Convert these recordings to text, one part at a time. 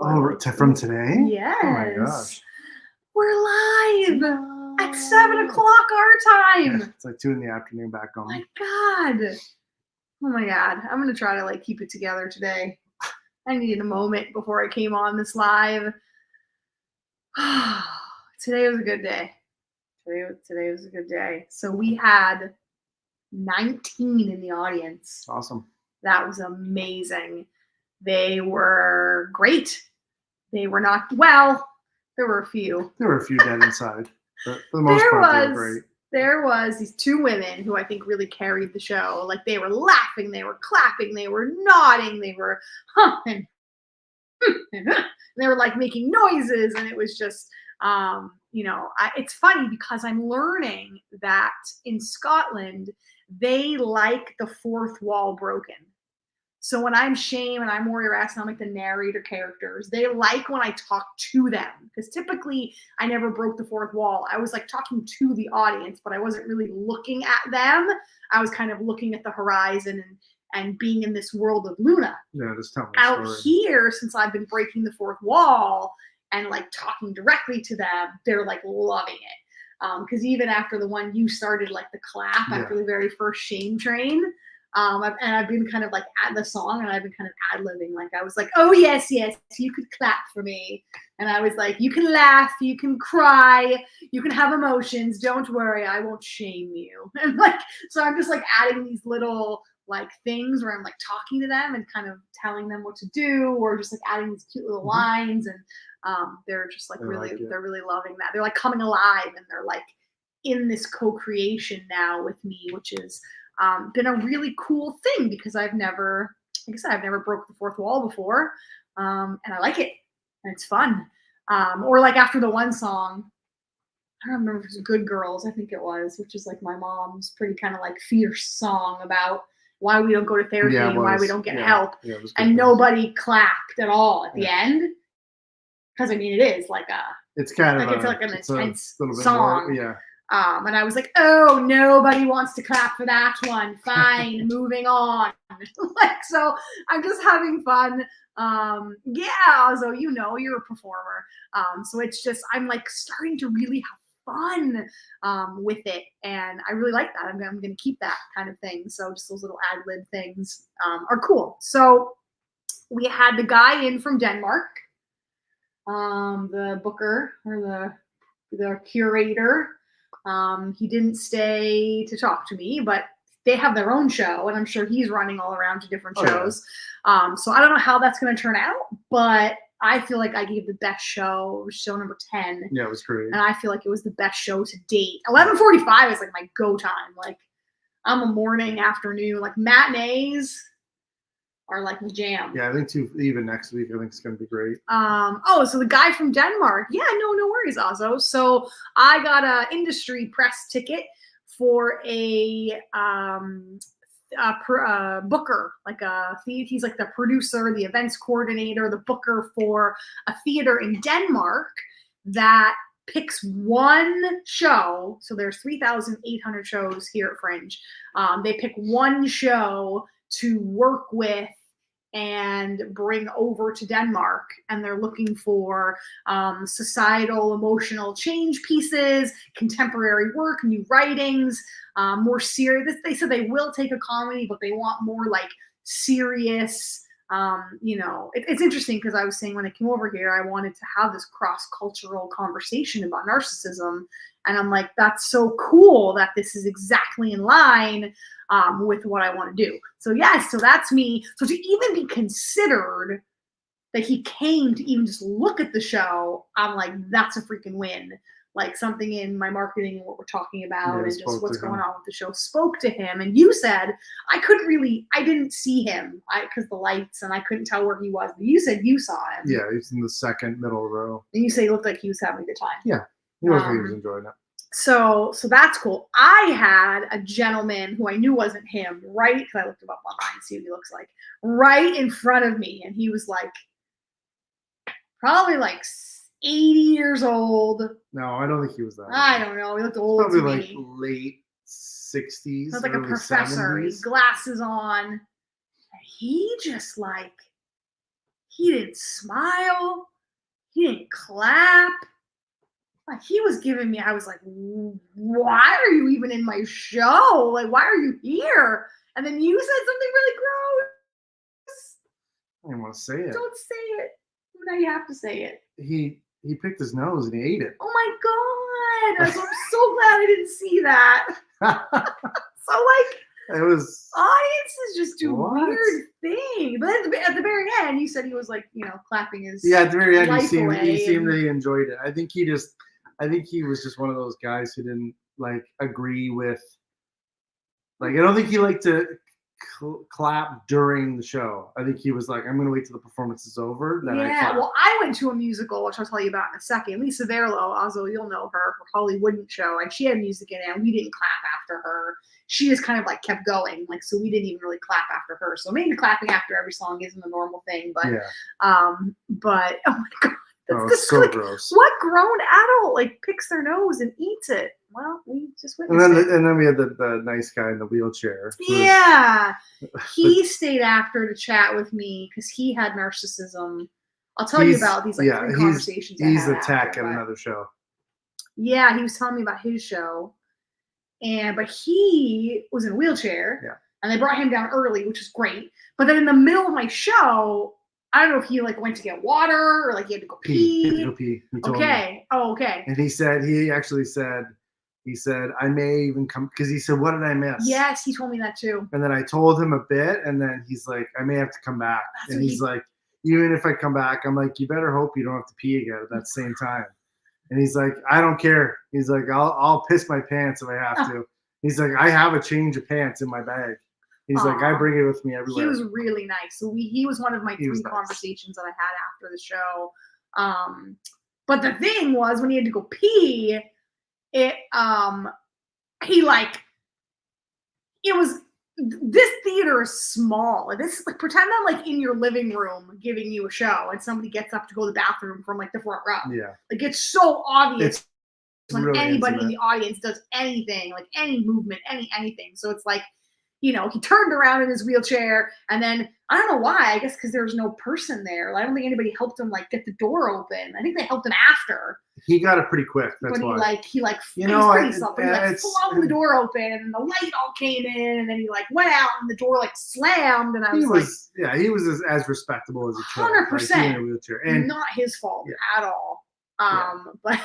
Oh, from today? Yes. Oh my gosh. We're live at 7 o'clock our time. Yeah, it's like 2 in the afternoon back home. My God. Oh my God. I'm going to try to like keep it together today. I needed a moment before I came on this live. Today was a good day. Today was a good day. So we had 19 in the audience. Awesome. That was amazing. They were great. They were not, well, there were a few. There were a few dead inside, but for the most part, they were great. There was these two women who I think really carried the show. Like they were laughing, they were clapping, they were nodding, they were and they were like making noises, and it was just, it's funny because I'm learning that in Scotland they like the fourth wall broken. So when I'm Shame and I'm Warrior Ass and I'm like the narrator characters, they like when I talk to them. Because typically I never broke the fourth wall. I was like talking to the audience, but I wasn't really looking at them. I was kind of looking at the horizon and being in this world of Luna. Yeah, just tell me out here, since I've been breaking the fourth wall and like talking directly to them, they're like loving it. Because even after the one you started, like the clap after the very first Shame train, I've been kind of like at the song and I've been kind of ad-libbing. Like I was like, oh yes, you could clap for me. And I was like, you can laugh, you can cry, you can have emotions. Don't worry, I won't shame you. And like, so I'm just like adding these little like things where I'm like talking to them and kind of telling them what to do, or just like adding these cute little lines. And they're just like they're really loving that. They're like coming alive and they're like in this co-creation now with me, which is been a really cool thing because I've never broke the fourth wall before. And I like it and it's fun. Or like after the one song, I don't remember if it was Good Girls, I think it was, which is like my mom's pretty kind of like fierce song about why we don't go to therapy and why we don't get help. And nobody clapped at all at the end. Because I mean, it is like it's kind of like it's like an intense song. And I was like, oh, nobody wants to clap for that one. Fine, moving on. Like, so I'm just having fun. So you're a performer. So it's just I'm like starting to really have fun with it, and I really like that. I'm going to keep that kind of thing. So just those little ad lib things are cool. So we had the guy in from Denmark, the booker or the curator. He didn't stay to talk to me, but they have their own show, and I'm sure he's running all around to different shows. So I don't know how that's going to turn out, but I feel like I gave the best show. It was show number 10. Yeah, it was great. And I feel like it was the best show to date. 11:45 is like my go time. Like I'm a morning, afternoon, like matinees are like the jam. Yeah, I think even next week, I think it's going to be great. So the guy from Denmark. Yeah, no worries, Ozzo. So I got a industry press ticket for a booker, like he's like the producer, the events coordinator, the booker for a theater in Denmark that picks one show. So there's 3,800 shows here at Fringe. They pick one show to work with and bring over to Denmark, and they're looking for societal emotional change pieces, contemporary work, new writings, more serious. They said they will take a comedy, but they want more like serious. It's interesting because I was saying when I came over here, I wanted to have this cross-cultural conversation about narcissism, and I'm like, that's so cool that this is exactly in line with what I want to do. So yes, so that's me. So to even be considered that he came to even just look at the show, I'm like, that's a freaking win. Like something in my marketing and what we're talking about and just what's going on with the show spoke to him. And you said, I didn't see him because the lights and I couldn't tell where he was. But you said you saw him. Yeah, he's in the second middle row. And you say he looked like he was having a good time. Yeah, he looked like he was enjoying it. So that's cool. I had a gentleman who I knew wasn't him, right? Because I looked him up online to see what he looks like, right in front of me. And he was like, probably like 80 years old. No, I don't think he was that old. I don't know. He looked old probably to me. Like late 60s. He was like a professor. 70s. He had glasses on. And he just like, he didn't smile. He didn't clap. Like he was giving me, I was like, why are you even in my show? Like, why are you here? And then you said something really gross. I didn't want to say it. Don't say it. Now you have to say it. He picked his nose and he ate it. Oh my God. So I'm so glad I didn't see that. So like, It was audiences just do what? weird things. But at the very end, you said he was like, clapping his at the very end. life He away seemed and- that he enjoyed it. I think he was just one of those guys who didn't like agree with. Like I don't think he liked to clap during the show. I think he was like, I'm going to wait till the performance is over. Then I clap. Well, I went to a musical, which I'll tell you about in a second. Lisa Verlo, also you'll know her Hollywooden show, and she had music in it, and we didn't clap after her. She just kind of like kept going, like so we didn't even really clap after her. So maybe clapping after every song isn't a normal thing, but but oh my God, that's so like, gross. what grown adult like picks their nose and eats it? Well, we just witnessed And then we had the nice guy in the wheelchair. Yeah, he stayed after to chat with me because he had narcissism. I'll tell you about these like 3 conversations. He's I a had tech after, at but another show. Yeah, he was telling me about his show, but he was in a wheelchair. Yeah. And they brought him down early, which is great. But then in the middle of my show, I don't know if he like went to get water or like he had to go pee. He had to go pee. He told me. Oh, okay. And he actually said, I may even come, because he said, what did I miss? Yes, he told me that too. And then I told him a bit, and then he's like, I may have to come back. And he's like, even if I come back, I'm like, you better hope you don't have to pee again at that same time. And he's like, I don't care. He's like, I'll piss my pants if I have to. He's like, I have a change of pants in my bag. He's like, I bring it with me everywhere. He was really nice. So he was one of my 3 nice. conversations that I had after the show. But the thing was, when he had to go pee, this theater is small. This is like, pretend I'm like in your living room giving you a show and somebody gets up to go to the bathroom from like the front row. Yeah. Like it's so obvious when really anybody intimate. in the audience does anything, like any movement, anything. So it's like, he turned around in his wheelchair, and then I don't know why. I guess because there was no person there. I don't think anybody helped him like get the door open. I think they helped him after. He got it pretty quick. That's why. He flung the door open, and the light all came in, and then he like went out, and the door like slammed, and he was as respectable as he could. 100%. And not his fault at all. But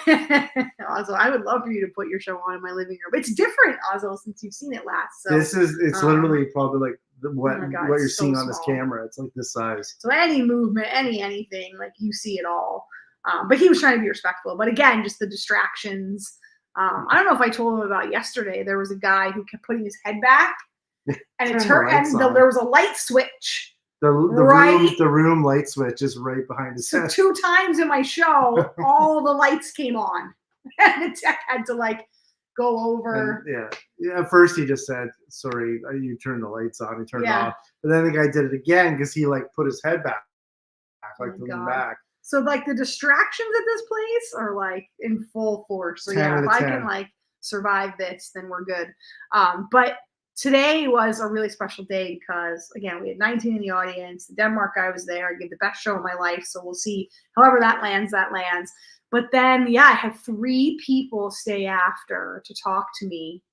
also, I would love for you to put your show on in my living room. It's different, also, since you've seen it last. So it's literally probably like what you're seeing on this small. camera. It's like this size. So any movement, anything, like you see it all. But he was trying to be respectful. But again, just the distractions. I don't know if I told him about yesterday. There was a guy who kept putting his head back, and it turned, and there was a light switch. The room light switch is right behind his head. 2 times in my show, all the lights came on, and the tech had to like go over. And, at first he just said, "Sorry, you turned the lights on." He turned it off, but then the guy did it again because he like put his head back, like to lean back. So like the distractions at this place are like in full force. So if I can like survive this, then we're good. But today was a really special day because, again, we had 19 in the audience. The Denmark guy was there. I gave the best show of my life. So we'll see. However that lands. But then, I had 3 people stay after to talk to me.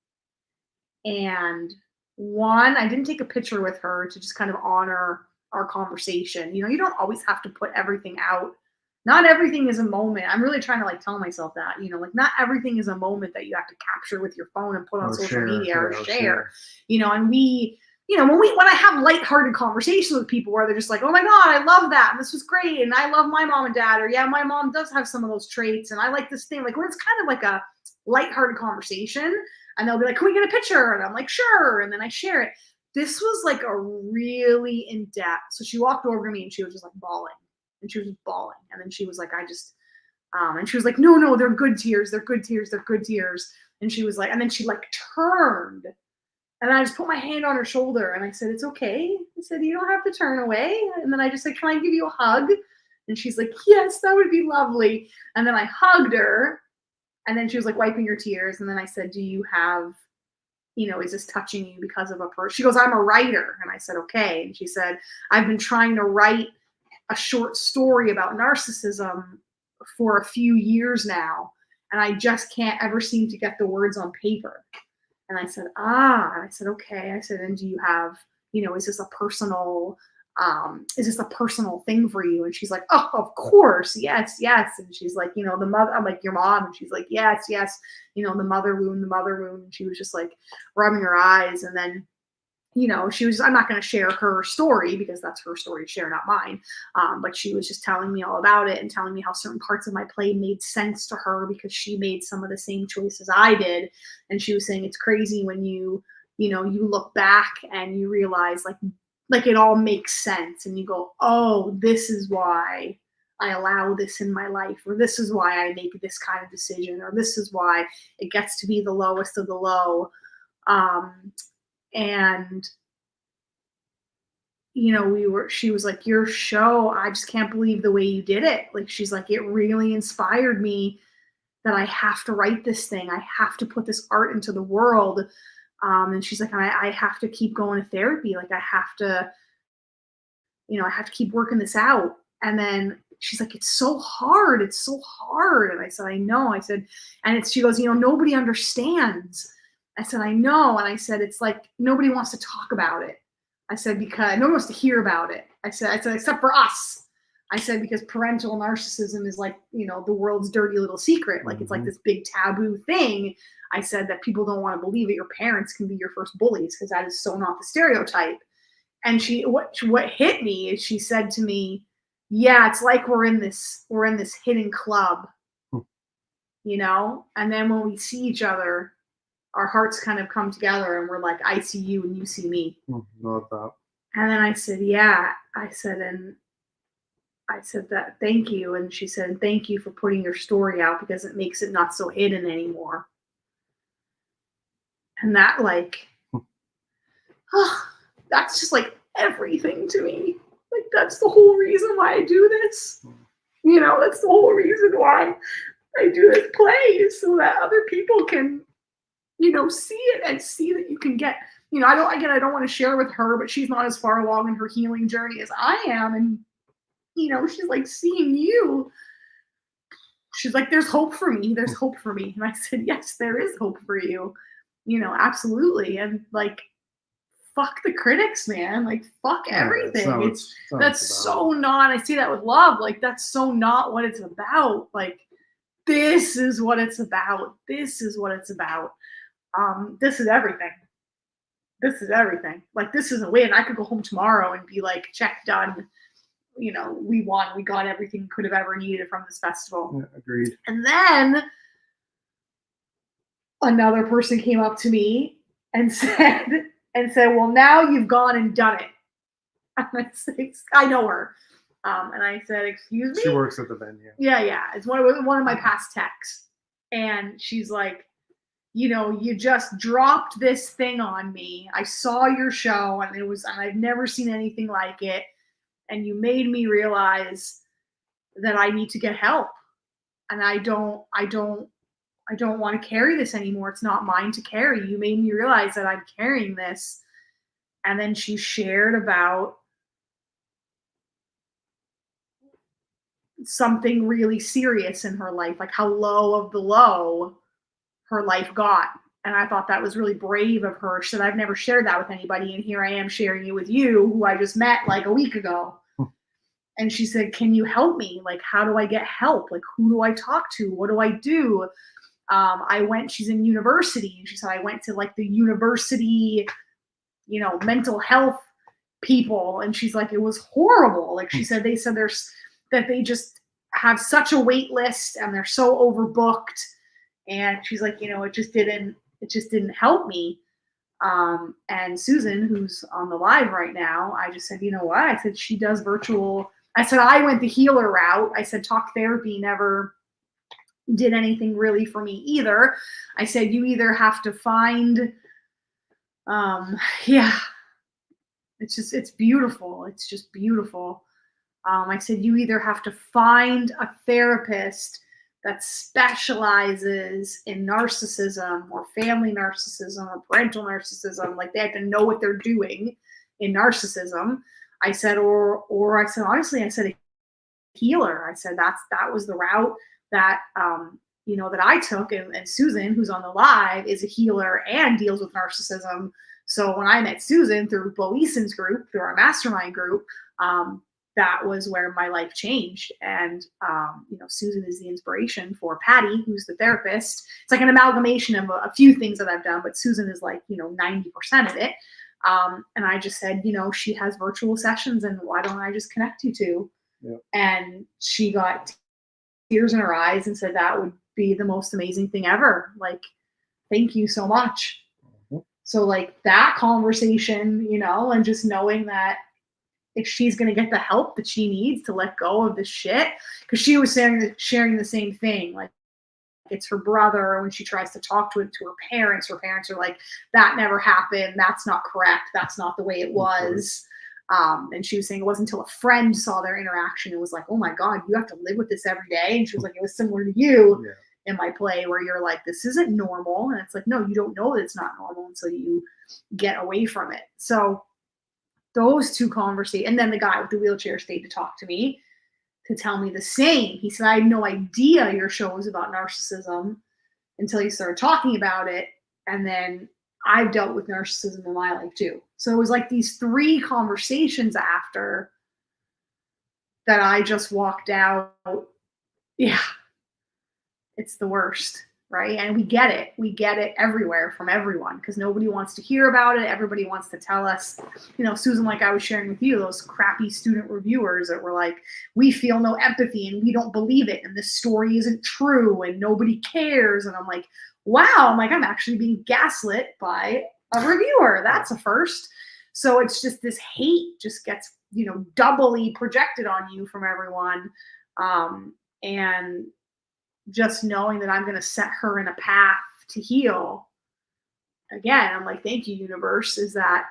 And one, I didn't take a picture with her to just kind of honor our conversation. You don't always have to put everything out. Not everything is a moment. I'm really trying to like tell myself that, like not everything is a moment that you have to capture with your phone and put on social media or share. And we, when I have lighthearted conversations with people where they're just like, oh my God, I love that. And this was great. And I love my mom and dad, or my mom does have some of those traits. And I like this thing. Like when it's kind of like a lighthearted conversation and they'll be like, can we get a picture? And I'm like, sure. And then I share it. This was like a really in-depth. So she walked over to me and she was just like bawling. And she was just bawling. And then she was like, and she was like, no, they're good tears. They're good tears. They're good tears. And she was like, and then she like turned, and I just put my hand on her shoulder and I said, it's okay. I said, you don't have to turn away. And then I just said, can I give you a hug? And she's like, yes, that would be lovely. And then I hugged her, and then she was like wiping her tears. And then I said, do you have, is this touching you because of a person? She goes, I'm a writer. And I said, okay. And she said, I've been trying to write a short story about narcissism for a few years now, and I just can't ever seem to get the words on paper. And I said, and I said, okay. I said, and do you have, is this a personal thing for you? And she's like, oh, of course. Yes. And she's like, the mother, I'm like, your mom. And she's like, yes. The mother wound. And she was just like rubbing her eyes. And then, she was, I'm not going to share her story because that's her story to share, not mine. But she was just telling me all about it and telling me how certain parts of my play made sense to her because she made some of the same choices I did. And she was saying it's crazy when you look back and you realize like it all makes sense and you go, oh, this is why I allow this in my life, or this is why I make this kind of decision, or this is why it gets to be the lowest of the low. And she was like, your show, I just can't believe the way you did it. Like, she's like, it really inspired me that I have to write this thing. I have to put this art into the world. And she's like, I have to keep going to therapy. Like, I have to keep working this out. And then she's like, it's so hard. And I said, I know. I said, and she goes, nobody understands. I said, I know. And I said, it's like, nobody wants to talk about it. I said, because no one wants to hear about it. I said, except for us. I said, because parental narcissism is like, the world's dirty little secret. Like, it's like this big taboo thing. I said that people don't want to believe that your parents can be your first bullies because that is so not the stereotype. And what hit me is she said to me, yeah, it's like we're in this hidden club, and then when we see each other, our hearts kind of come together and we're like, I see you and you see me. Love that. And then I said, yeah. I said that, thank you. And she said, thank you for putting your story out because it makes it not so hidden anymore. And that that's just like everything to me. Like, that's the whole reason why I do this. That's the whole reason why I do this play, is so that other people can, see it and see that you can get, I don't want to share with her, but she's not as far along in her healing journey as I am. And, she's like, seeing you, she's like, there's hope for me. There's hope for me. And I said, yes, there is hope for you, absolutely. And like, fuck the critics, man. Like, fuck everything. That's so not, I see that with love. Like, that's so not what it's about. Like, this is what it's about. This is what it's about. This is everything. This is everything. Like, this is a win. I could go home tomorrow and be like, check, done. We won. We got everything could have ever needed from this festival. Yeah, agreed. And then another person came up to me and said, well, now you've gone and done it. And I said, I know her. And I said, excuse me? She works at the venue. Yeah. It's one of my past texts. And she's like, you just dropped this thing on me. I saw your show and I've never seen anything like it. And you made me realize that I need to get help. And I don't want to carry this anymore. It's not mine to carry. You made me realize that I'm carrying this. And then she shared about something really serious in her life, like how low of the low her life got. And I thought that was really brave of her. She said, I've never shared that with anybody. And here I am sharing it with you, who I just met like a week ago. And she said, can you help me? Like, how do I get help? Like, who do I talk to? What do I do? She's in university. And she said, I went to like the university, mental health people. And she's like, it was horrible. Like, she said, they they just have such a wait list and they're so overbooked. And she's like, it just didn't help me. And Susan, who's on the live right now, I just said, you know what? I said, she does virtual. I said, I went the healer route. I said, talk therapy never did anything really for me either. I said, you either have to find, it's beautiful. It's just beautiful. I said, you either have to find a therapist that specializes in narcissism or family narcissism or parental narcissism. Like, they have to know what they're doing in narcissism. I said, or I said, honestly, I said, healer. I said that was the route that that I took, and Susan, who's on the live, is a healer and deals with narcissism. So when I met Susan through Bo Eason's group, through our mastermind group, that was where my life changed. And Susan is the inspiration for Patty, who's the therapist. It's like an amalgamation of a few things that I've done, but Susan is like 90% of it. And I just said, she has virtual sessions, and why don't I just connect you two? Yeah. And she got tears in her eyes and said that would be the most amazing thing ever. Like, thank you so much. Mm-hmm. So like that conversation, and just knowing that if she's going to get the help that she needs to let go of this shit, because she was sharing the same thing. Like, it's her brother, when she tries to talk to her parents are like, that never happened. That's not correct. That's not the way it was. And she was saying it wasn't until a friend saw their interaction and was like, oh my God, you have to live with this every day. And she was like, it was similar to you in my play, where you're like, this isn't normal. And it's like, no, you don't know that it's not normal until you get away from it. So those two conversations, and then the guy with the wheelchair stayed to talk to me to tell me the same. He said, I had no idea your show was about narcissism until you started talking about it. And then I've dealt with narcissism in my life too. So it was like these 3 conversations after that I just walked out. Yeah, it's the worst, right? And we get it. We get it everywhere from everyone, because nobody wants to hear about it. Everybody wants to tell us, Susan, like I was sharing with you, those crappy student reviewers that were like, we feel no empathy and we don't believe it, and this story isn't true and nobody cares. And I'm like, wow, I'm actually being gaslit by a reviewer. That's a first. So it's just this hate just gets, doubly projected on you from everyone. And just knowing that I'm going to set her in a path to heal. Again, I'm like, thank you, universe. Is that,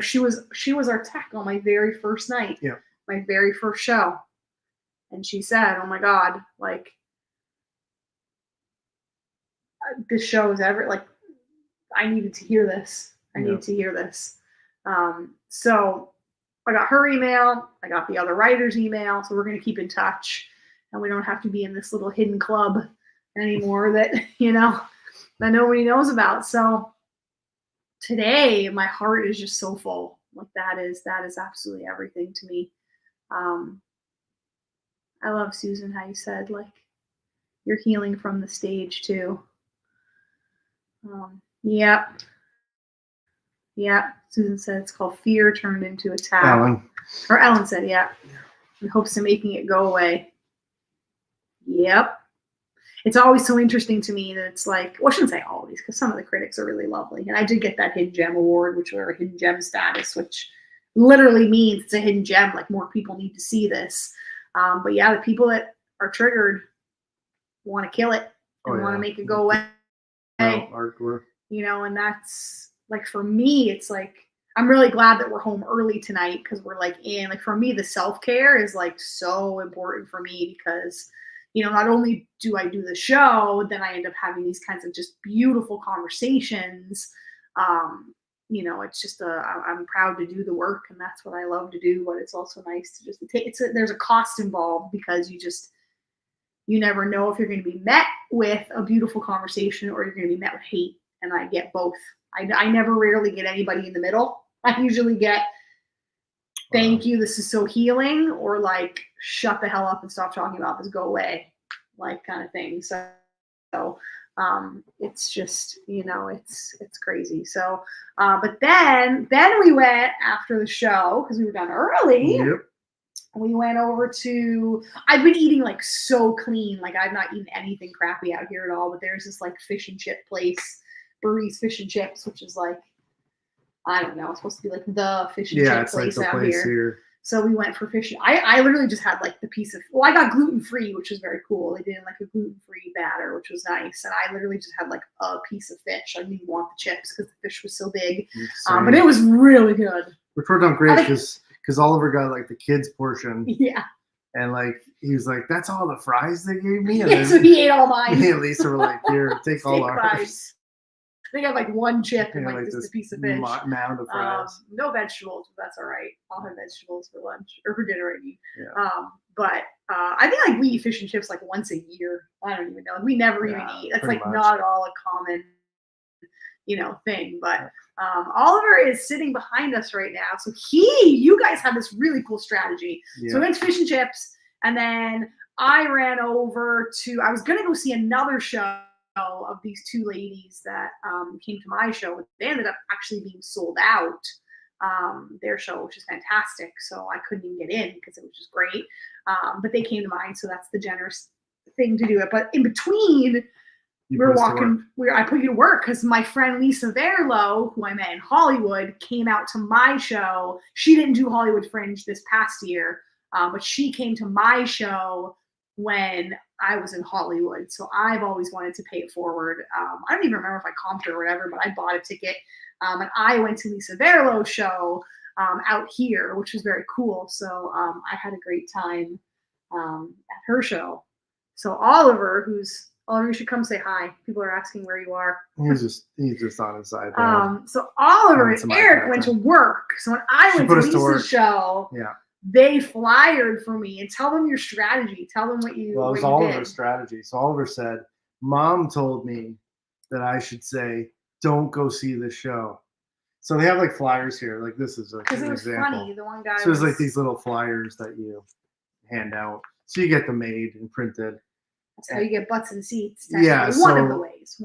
she was our tech on my very first night, my very first show. And she said, oh my God, like, this show is I needed to hear this. I needed to hear this. So I got her email. I got the other writer's email. So we're going to keep in touch, and we don't have to be in this little hidden club anymore that, that nobody knows about. So today my heart is just so full. Like that is absolutely everything to me. I love, Susan, how you said, like, you're healing from the stage too. Yep. Susan said it's called fear turned into attack. Ellen said, in hopes of making it go away. Yep. It's always so interesting to me that it's like, well, I shouldn't say always, because some of the critics are really lovely. And I did get that Hidden Gem Award, which were a Hidden Gem status, which literally means it's a hidden gem. Like, more people need to see this. But yeah, the people that are triggered want to kill it and want to make it go away. Hardcore. And that's like, for me, it's like, I'm really glad that we're home early tonight, because we're like for me, the self-care is like so important for me, because, not only do I do the show, then I end up having these kinds of just beautiful conversations. It's just I'm proud to do the work, and that's what I love to do, but it's also nice to just take there's a cost involved, because you never know if you're going to be met with a beautiful conversation or you're going to be met with hate. And I get both. I never rarely get anybody in the middle. I usually get, thank you, this is so healing, or like, shut the hell up and stop talking about this, go away, like, kind of thing. So it's just, it's crazy. So, but then we went after the show, because we were done early. Yep. We went over to, I've been eating like so clean. Like, I've not eaten anything crappy out here at all, but there's this like fish and chip place, Burry's Fish and Chips, which is like, I don't know, it's supposed to be like the fish and chip place out here. So we went for fish. I literally just had like the piece of, I got gluten-free, which was very cool. They did like a gluten-free batter, which was nice. And I literally just had like a piece of fish. I didn't even want the chips because the fish was so big. But it was really good. Which worked out great, because Oliver got like the kids portion. Yeah. And like, he was like, that's all the fries they gave me? And then, so he ate all mine. Me and Lisa were like, here, take all ours. Fries. They got like one chip and Yeah, like just this a piece of fish. mound of fries. No vegetables, but that's all right. I'll have vegetables for lunch or for dinner. I mean, Yeah. but I think like we eat fish and chips like once a year. I don't even know. We never even eat. That's like pretty much. not at all a common, thing. But Oliver is sitting behind us right now. So you guys have this really cool strategy. Yeah. So we went to fish and chips, and then I ran over to. I was gonna go see another show of these two ladies that came to my show. They ended up actually being sold out. Their show, which is fantastic. So I couldn't even get in because it was just great. But they came to mine, so that's the generous thing to do it. But in between, we're walking. I put you to work because my friend Lisa Verlo, who I met in Hollywood, came out to my show. She didn't do Hollywood Fringe this past year, but she came to my show when I was in Hollywood. So I've always wanted to pay it forward. I don't even remember if I comped or whatever, but I bought a ticket. And I went to Lisa Verlo's show out here, which was very cool. So I had a great time at her show. So Oliver, you should come say hi. People are asking where you are. He's just on his iPad. So Oliver and Eric went to work. So when I went to Lisa's show, they flyered for me. And tell them your strategy. Tell them what you. Well, it was Oliver's strategy. So Oliver said, "Mom told me that I should say, don't go see this show." So they have like flyers here. Like this is like an example. Funny. The one guy. So there's like these little flyers that you hand out. So you get them made and printed. That's how you get butts and seats. Yeah. One of the ways.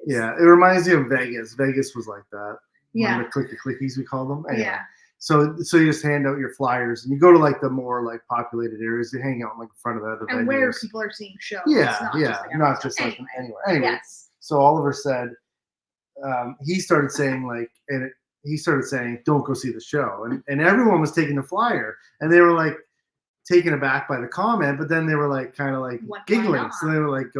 Yeah. It reminds me of Vegas. Vegas was like that. Yeah. The clickies we call them. Anyway. Yeah. So you just hand out your flyers and you go to like the more like populated areas. You hang out like in front of the other venues. And where people are seeing shows. Not just like anywhere. Anyway. Yes. So Oliver said he started saying don't go see the show, and everyone was taking the flyer and they were like taken aback by the comment, but then they were like kind of like giggling. So they were like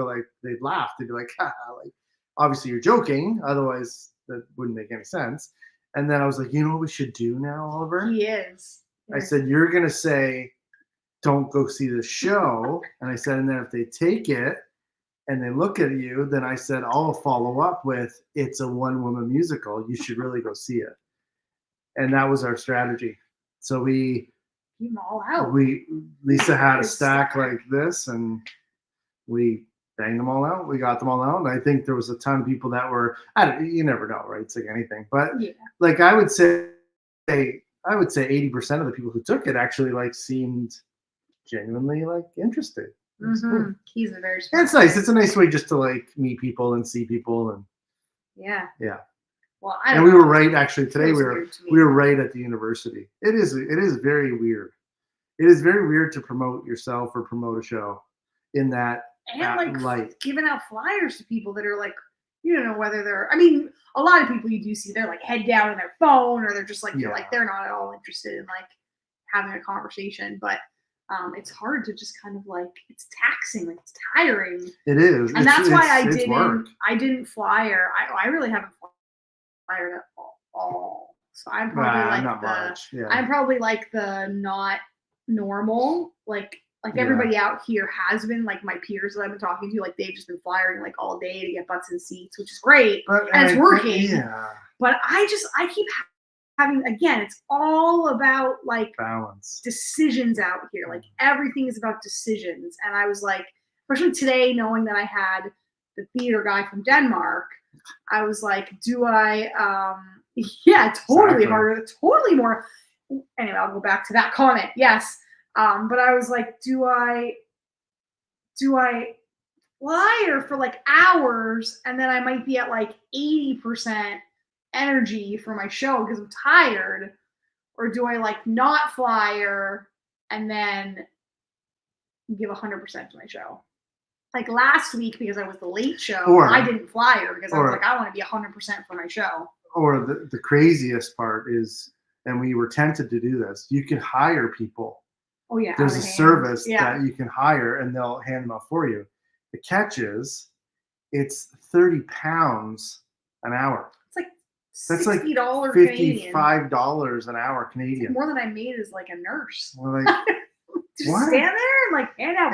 they'd laugh. They'd be like, like obviously you're joking, otherwise that wouldn't make any sense. And then I was like, you know what we should do now, Oliver? He is. I said, you're gonna say, don't go see the show. And I said, and then if they take it and they look at you, then I said, I'll follow up with, it's a one-woman musical. You should really go see it. And that was our strategy. So we keep them all out. Lisa had a stack like this, and we banged them all out. We got them all out. And I think there was a ton of people that were, you never know, right? It's like anything. But like I would say 80% of the people who took it actually like seemed genuinely like interested. Cool. He's a very smart. It's nice. It's a nice way just to like meet people and see people and yeah. Well, and we were right actually today. We were right at the university. It is very weird. It is very weird to promote yourself or promote a show in that light. Giving out flyers to people that are like, you don't know whether they're. I mean, a lot of people you do see they're like head down in their phone, or they're just like you're like they're not at all interested in like having a conversation, but. It's hard to just kind of like it's taxing, like it's tiring. It is, and that's why I didn't flyer. I really haven't flyered at all. So I'm probably I'm probably like the not normal, like everybody out here has been, like my peers that I've been talking to, like they've just been flyering like all day to get butts in seats, which is great, and it's working. But I keep having, again, it's all about like balance decisions out here. Like everything is about decisions. And I was like, especially today, knowing that I had the theater guy from Denmark, I was like, do I, totally harder, totally more. Anyway, I'll go back to that comment. Yes. But I was like, do I flyer for like hours and then I might be at like 80% energy for my show because I'm tired, or do I like not flyer and then give 100% to my show? Like last week, because I was the late show, I didn't flyer because I was like, I want to be 100% for my show. Or the craziest part is, and we were tempted to do this, you can hire people. Oh yeah. There's a service that you can hire and they'll hand them out for you. The catch is it's 30 pounds an hour. That's like $60 $55 an hour Canadian. More than I made as like a nurse. We're like, just stand there and like hand out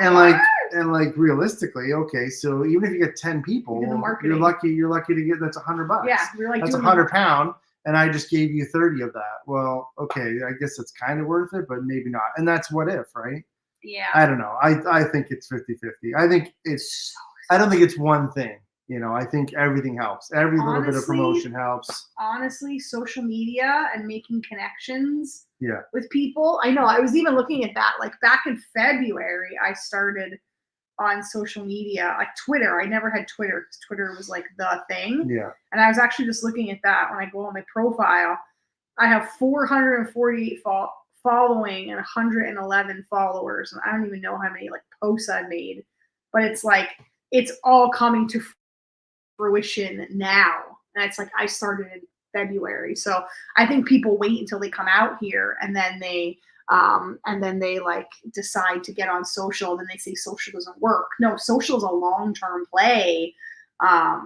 and like realistically, okay, so even if you get 10 people, Do the marketing. you're lucky to get that's $100. Yeah, we're like that's doing £100, and I just gave you 30 of that. Well, okay, I guess it's kind of worth it, but maybe not. And that's what if, right? Yeah. I don't know. I think it's 50-50. I think it's I don't think it's one thing. You know, I think everything helps. Every little bit of promotion helps. Honestly, social media and making connections Yeah. with people. I know. I was even looking at that. Like back in February, I started on social media, like Twitter. I never had Twitter because Twitter was like the thing. Yeah. And I was actually just looking at that when I go on my profile. I have 448 following and 111 followers, and I don't even know how many like posts I've made. But it's like it's all coming to fruition now, and it's like I started in February, so I think people wait until they come out here, and then they like decide to get on social, and then they say social doesn't work. No, social is a long-term play,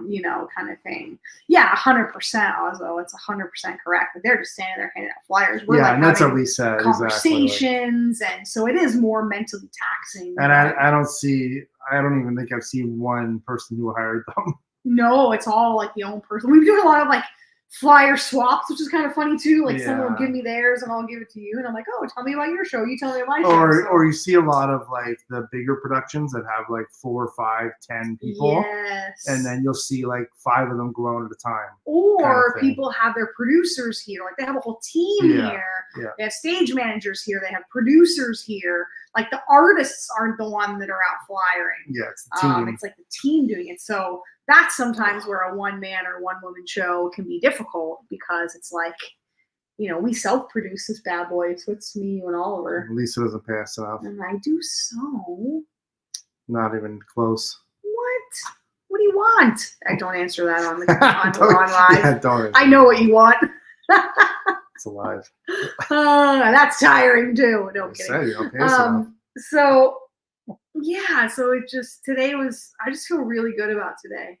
you know, kind of thing. Yeah, 100%, Oslo. It's 100% correct. But they're just standing there handing out flyers. We're like and that's what having we said. conversations, and so it is more mentally taxing. And I don't even think I've seen one person who hired them. No, it's all like the own person. We've doing a lot of like flyer swaps, which is kind of funny too. Like someone will give me theirs and I'll give it to you, and I'm like, oh, tell me about your show. You tell me about my show. Or you see a lot of like the bigger productions that have like 4, 5, 10 people. Yes. And then you'll see like 5 of them go on at a time. Or kind of people have their producers here. Like they have a whole team here. Yeah. They have stage managers here. They have producers here. Like the artists aren't the one that are out flyering. Yeah, it's the team. It's like the team doing it. So that's sometimes where a one-man or one-woman show can be difficult because it's like, you know, we self-produce this bad boy, so it's me, you, and Oliver. Lisa doesn't pass enough. And I do so. Not even close. What? What do you want? I don't answer that on live. Yeah, don't. I know what you want. It's alive. That's tiring too. No, I'm kidding. You don't pass enough. So yeah, so it just today was. I just feel really good about today.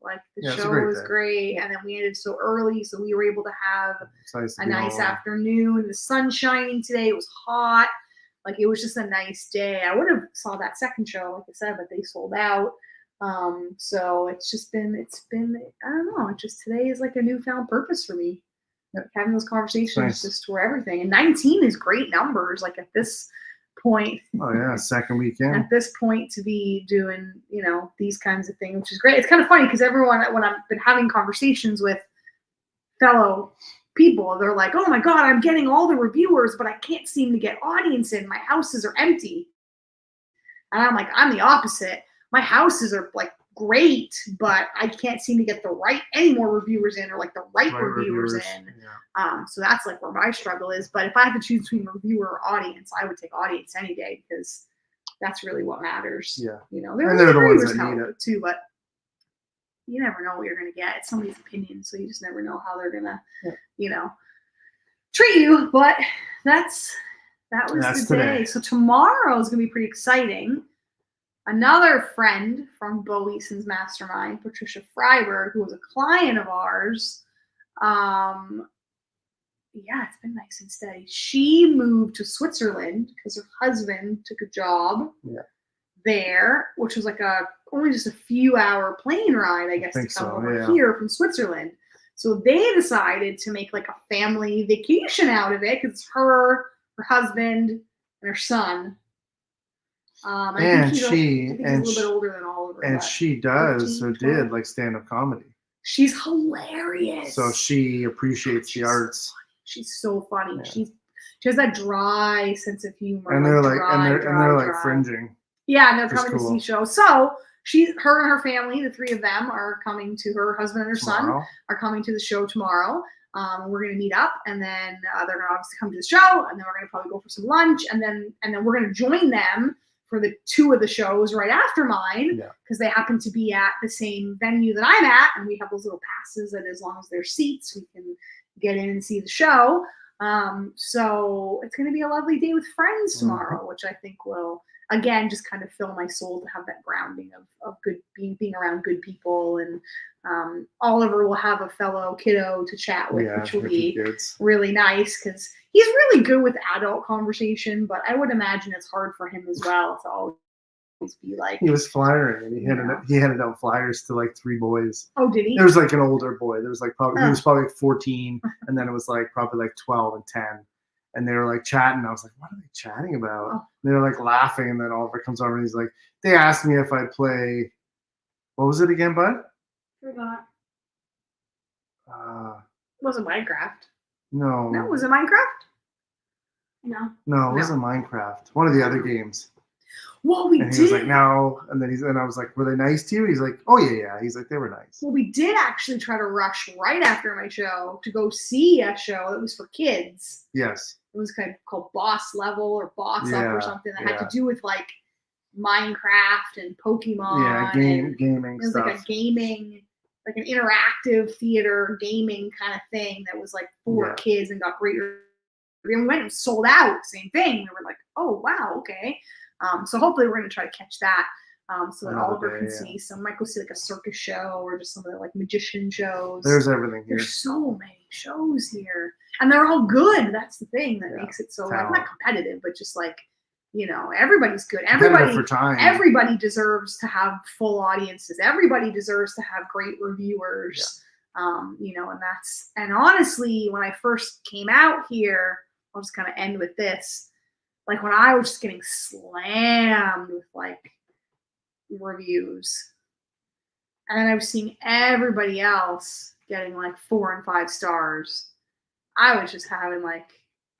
Like the show was great, and then we ended so early, so we were able to have a nice afternoon. The sun's shining today. It was hot. Like it was just a nice day. I would have saw that second show, like I said, but they sold out. So it's been I don't know. It just today is like a newfound purpose for me. Having those conversations just for everything. And 19 is great numbers. Like at this point. Oh yeah, second weekend. At this point to be doing, you know, these kinds of things, which is great. It's kind of funny because everyone, when I've been having conversations with fellow people, they're like, oh my God, I'm getting all the reviewers, but I can't seem to get audience in. My houses are empty. And I'm like, I'm the opposite. My houses are like great, but I can't seem to get any more reviewers in, or like the right reviewers in. Yeah. So that's like where my struggle is. But if I had to choose between reviewer or audience, I would take audience any day because that's really what matters. Yeah. You know, they're the ones that need it too, but you never know what you're going to get. It's somebody's opinion, so you just never know how they're going to, you know, treat you. But that was the day. So tomorrow is going to be pretty exciting. Another friend from Bo Eason's mastermind, Patricia Freiberg, who was a client of ours. It's been nice and steady. She moved to Switzerland because her husband took a job there, which was like only just a few hour plane ride, I guess, to come over here from Switzerland. So they decided to make like a family vacation out of it because it's her husband, and her son. I think he's a little bit older than Oliver. And she does 15, or did like stand-up comedy. She's hilarious. So she appreciates the arts. She's so funny. Yeah. She has that dry sense of humor. And they're like fringing. Yeah, and they're coming to see shows. So her and her family, the three of them, are coming to her husband and her son are coming to the show tomorrow. We're going to meet up, and then they're going to obviously come to the show, and then we're going to probably go for some lunch, and then we're going to join them for the 2 of the shows right after mine, because they happen to be at the same venue that I'm at, and we have those little passes that as long as there's seats, we can get in and see the show. So it's going to be a lovely day with friends tomorrow, which I think will, again, just kind of fill my soul to have that grounding of good being around good people. And Oliver will have a fellow kiddo to chat with, which will be really nice because he's really good with adult conversation, but I would imagine it's hard for him as well to always Just be like, he was flyering, and he handed out flyers to like 3 boys. oh, did he? There was like an older boy. There was like he was probably like 14, and then it was like probably like 12 and 10, and they were like chatting. I was like, what are they chatting about? And they were like laughing, and then Oliver comes over and he's like, they asked me if I'd play. What was it again, bud? Forgot. It wasn't Minecraft. No. No, was it Minecraft? No. No, it wasn't Minecraft. One of the other games. Well, we and did. He was like, no. And then I was like, were they nice to you? He's like, oh yeah. He's like, they were nice. Well, we did actually try to rush right after my show to go see a show that was for kids. Yes. It was kind of called Boss Level or Boss Up or something that had to do with like Minecraft and Pokemon. Yeah, gaming it was stuff. like a gaming, like an interactive theater gaming kind of thing that was like for kids and got great. We went and sold out. Same thing. We were like, oh wow, okay. So hopefully we're gonna try to catch that. So that Oliver can see some. Might go see like a circus show or just some of the like magician shows. There's everything here. There's so many shows here, and they're all good. That's the thing that makes it so like not competitive, but just like, you know, everybody's good. Everybody deserves to have full audiences. Everybody deserves to have great reviewers. You know, and honestly, when I first came out here, I'll just kind of end with this. Like when I was just getting slammed with like reviews, and then I was seeing everybody else getting like 4 and 5 stars, I was just having like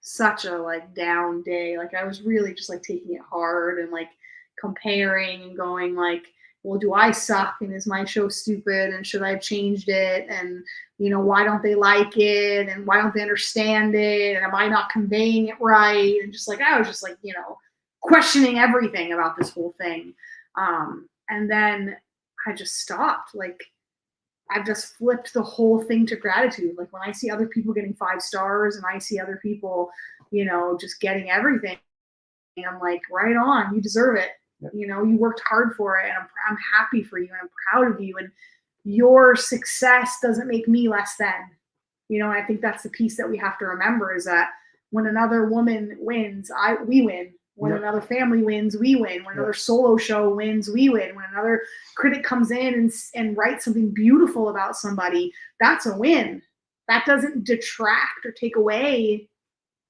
such a like down day. Like I was really just like taking it hard and like comparing and going like, well, do I suck and is my show stupid and should I have changed it? And you know, why don't they like it? And why don't they understand it? And am I not conveying it right? And just like, I was just like, you know, questioning everything about this whole thing. And then I just stopped. Like, I've just flipped the whole thing to gratitude. Like when I see other people getting 5 stars and I see other people, you know, just getting everything, I'm like, right on, you deserve it. Yep. You know, you worked hard for it, and I'm happy for you, and I'm proud of you. And your success doesn't make me less than. You know, and I think that's the piece that we have to remember is that when another woman wins, we win. When another family wins, we win. When another solo show wins, we win. When another critic comes in and writes something beautiful about somebody, that's a win. That doesn't detract or take away,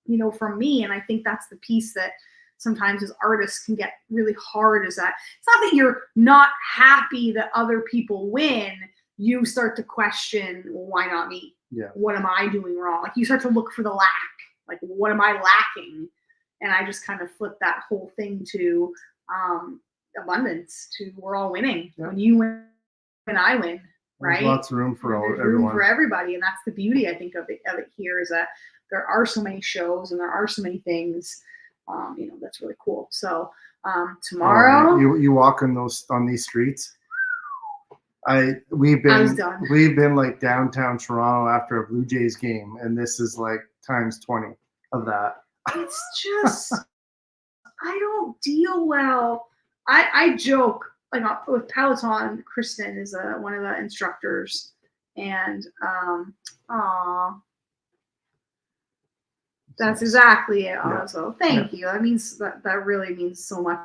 you know, from me. And I think that's the piece that sometimes as artists can get really hard, is that it's not that you're not happy that other people win. You start to question, well, why not me? Yeah. What am I doing wrong? Like you start to look for the lack. Like, what am I lacking? And I just kind of flip that whole thing to abundance, to we're all winning. Yeah. When you win, I win, right? There's lots of room for everyone. Room for everybody. And that's the beauty, I think, of it here, is that there are so many shows and there are so many things. You know, that's really cool. So tomorrow, you walk on these streets. We've been like downtown Toronto after a Blue Jays game, and this is like times 20 of that. It's just I don't deal well. I joke like with Peloton. Kristen is one of the instructors, and that's exactly it. Also, thank you. That means that really means so much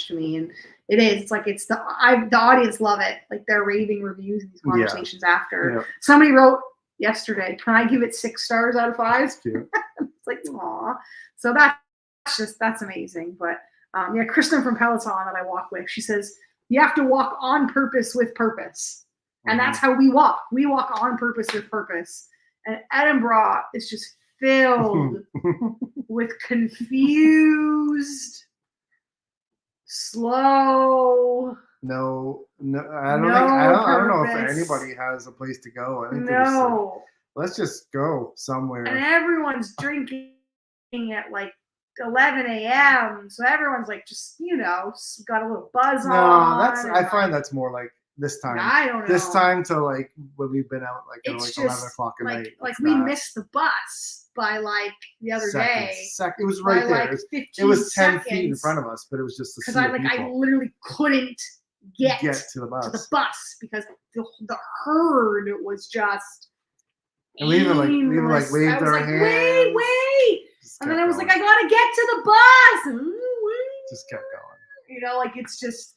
to me, and it is. It's like the audience love it. Like they're raving reviews in these conversations after. Yeah. Somebody wrote yesterday, "Can I give it 6 stars out of 5?" It's like, aw. So that's amazing. But Kristen from Peloton that I walk with, she says you have to walk on purpose with purpose, and that's how we walk. We walk on purpose with purpose. And Edinburgh is just filled with confused, slow. No, I don't know if anybody has a place to go. I think let's just go somewhere. And everyone's drinking at like 11 a.m. So everyone's like, just, you know, got a little buzz on. I find that's more like this time. I don't know. This time to like when we've been out like 11 o'clock at night. Like we missed the bus by like the other day. It was right there. Like it was 10 feet in front of us, but it was just because I literally couldn't get to the bus because the herd was just. And we even waved our hands. Wait! And then I was like, I gotta get to the bus. Just kept going. You know, like it's just,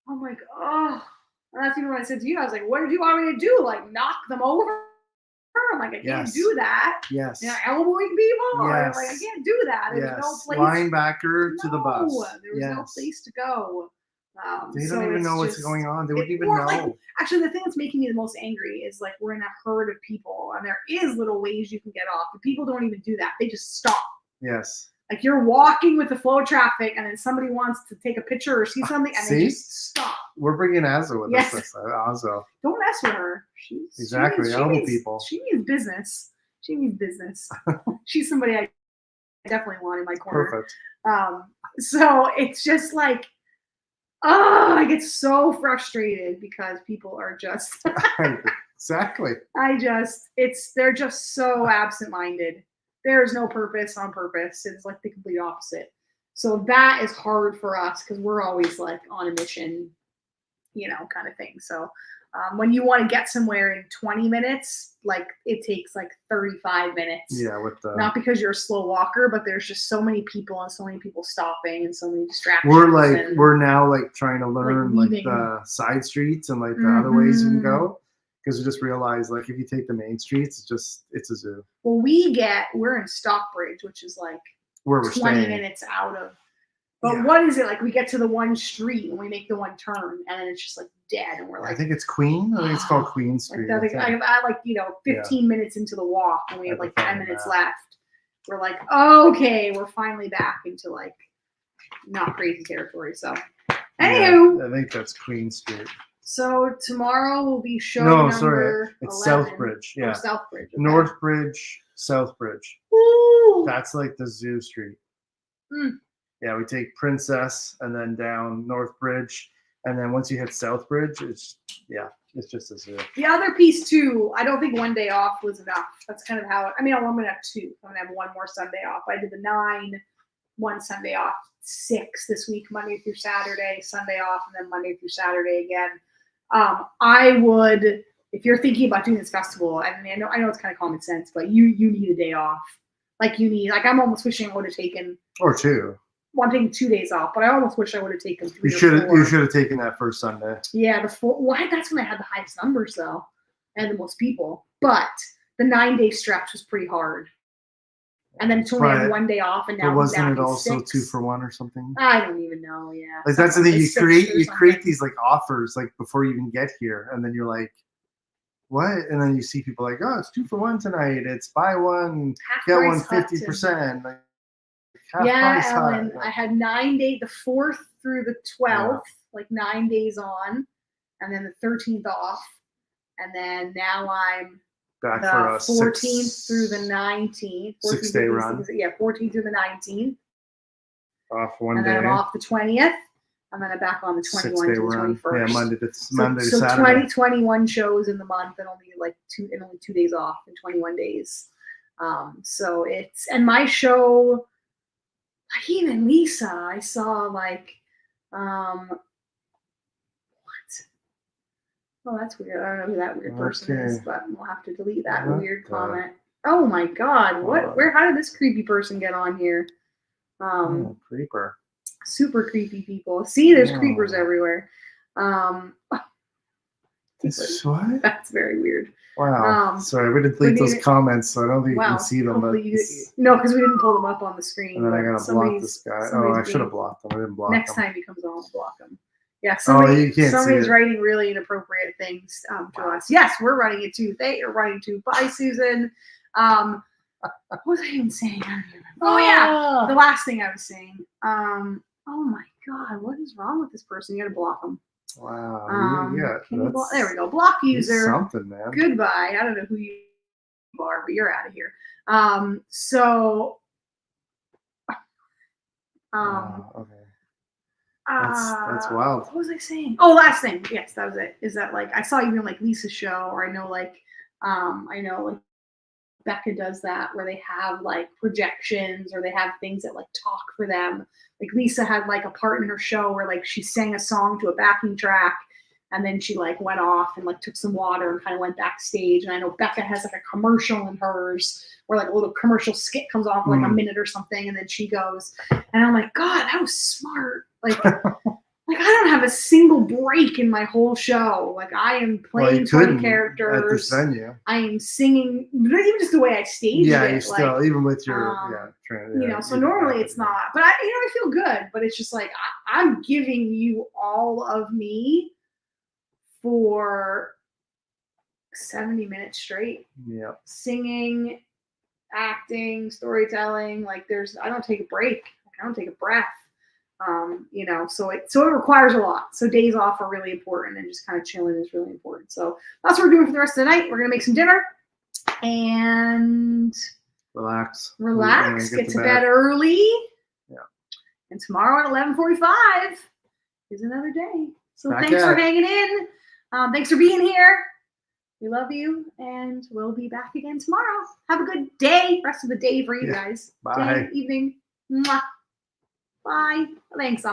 I'm like, oh. And that's even when I said to you, I was like, what did you want me to do? Like knock them over? I'm like, I can't do that. Yes. You know, elbowing people. Yes. I'm like, I can't do that. There's no place. Linebacker to the bus. There was no place to go. They don't even know what's going on. They wouldn't even know. Like, actually, the thing that's making me the most angry is like we're in a herd of people, and there is little ways you can get off. But people don't even do that. They just stop. Yes. Like you're walking with the flow of traffic, and then somebody wants to take a picture or see something, and they just stop. We're bringing Azzo with us. Azzo. Don't mess with her. Exactly. Elbow people. She means business. She means business. She's somebody I definitely want in my corner. Perfect. So it's just like, oh, I get so frustrated because people are just exactly. They're just so absent-minded. There is no purpose on purpose. It's like the complete opposite. So that is hard for us because we're always like on a mission, you know, kind of thing. So when you want to get somewhere in 20 minutes, like it takes like 35 minutes. Yeah, not because you're a slow walker, but there's just so many people and so many people stopping and so many distractions. We're now like trying to learn like the side streets and like the other ways you can go. Because we just realized, like, if you take the main streets, it's a zoo. Well, we're in Stockbridge, which is like where we're 20 staying. minutes out of. But what is it like? We get to the one street and we make the one turn, and then it's just like dead, and we're like. I think it's Queen. I think it's called Queen Street. Like I like 15 minutes into the walk, and we have like 10 minutes left. We're like, okay, we're finally back into like not crazy territory. So, anywho, I think that's Queen Street. So tomorrow will be show number it's 11. Southbridge. Yeah, Southbridge. Okay. Northbridge, Southbridge. Ooh. That's like the zoo street. Mm. Yeah, we take Princess and then down Northbridge, and then once you hit Southbridge, it's just a zoo. The other piece too, I don't think one day off was enough. That's kind of how. I'm gonna have two. I'm gonna have one more Sunday off. I did the 9, one Sunday off, 6 this week, Monday through Saturday, Sunday off, and then Monday through Saturday again. I would, if you're thinking about doing this festival, I know it's kind of common sense, but you need a day off. I'm almost wishing I would have taken. Or 2. Well, I'm taking 2 days off, but I almost wish I would have taken 3 You should have taken that first Sunday. Yeah, that's when I had the highest numbers though, and the most people. But the 9-day stretch was pretty hard. And then it's only have 1 day off, and now but wasn't it also 6. 2 for 1 or something? I don't even know. Yeah, like that's the thing. You create these like offers like before you even get here, and then you're like, what? And then you see people like, oh, it's 2 for 1 tonight. It's buy one get one 50%. Like, yeah, Ellen. I had 9 days, the 4th through the 12th, like 9 days on, and then the 13th off, and then now I'm. Back for a 14th through the 19th. 6-day run. Yeah, 14th through the 19th. Off one and day. And then I'm off the 20th. And then I'm back on the 21 to the 21st. Yeah, Monday to Saturday. 21 shows in the month and only 2 days off in 21 days. So it's, and my show, like even Lisa, I saw like, oh, that's weird. I don't know who that weird person is, but we'll have to delete that weird comment. Oh my God. How did this creepy person get on here? Creeper. Super creepy people. See, there's creepers everywhere. What? That's very weird. Wow. Sorry, we didn't delete those comments, so I don't think you can see them. No, because we didn't pull them up on the screen. And then I gotta block this guy. Oh, I should have blocked him. I didn't block him. Next time he comes on, I'll block him. Yeah, somebody's writing really inappropriate things to us. Yes, we're running it too. They are running too. Bye, Susan. What was I even saying? Oh yeah, the last thing I was saying. Oh my God, what is wrong with this person? You gotta block them. Wow. There we go. Block user. Something, man. Goodbye. I don't know who you are, but you're out of here. Okay. That's wild. What was I saying? Oh, last thing. Yes, that was it. Is that like I saw even like Lisa's show, or I know like Becca does that where they have like projections or they have things that like talk for them. Like Lisa had like a part in her show where like she sang a song to a backing track and then she like went off and like took some water and kind of went backstage. And I know Becca has like a commercial in hers where like a little commercial skit comes off for like a minute or something, and then she goes, and I'm like, God, that was smart. Like, like I don't have a single break in my whole show. Like I am playing 20 characters at this venue. I am singing, even just the way I staged Yeah, it. you still, even with your, you know, so normally it's not, but I feel good, but it's just like, I'm giving you all of me for 70 minutes straight. Yeah. Singing, acting, storytelling, like I don't take a break. Like, I don't take a breath. You know, so it requires a lot. So days off are really important, and just kind of chilling is really important. So that's what we're doing for the rest of the night. We're gonna make some dinner and relax, get to bed early. Yeah. And tomorrow at 11:45 is another day. So thanks for hanging in. Thanks for being here. We love you, and we'll be back again tomorrow. Have a good day. Rest of the day for you guys. Bye. Day, evening. Mwah. Bye. Thanks.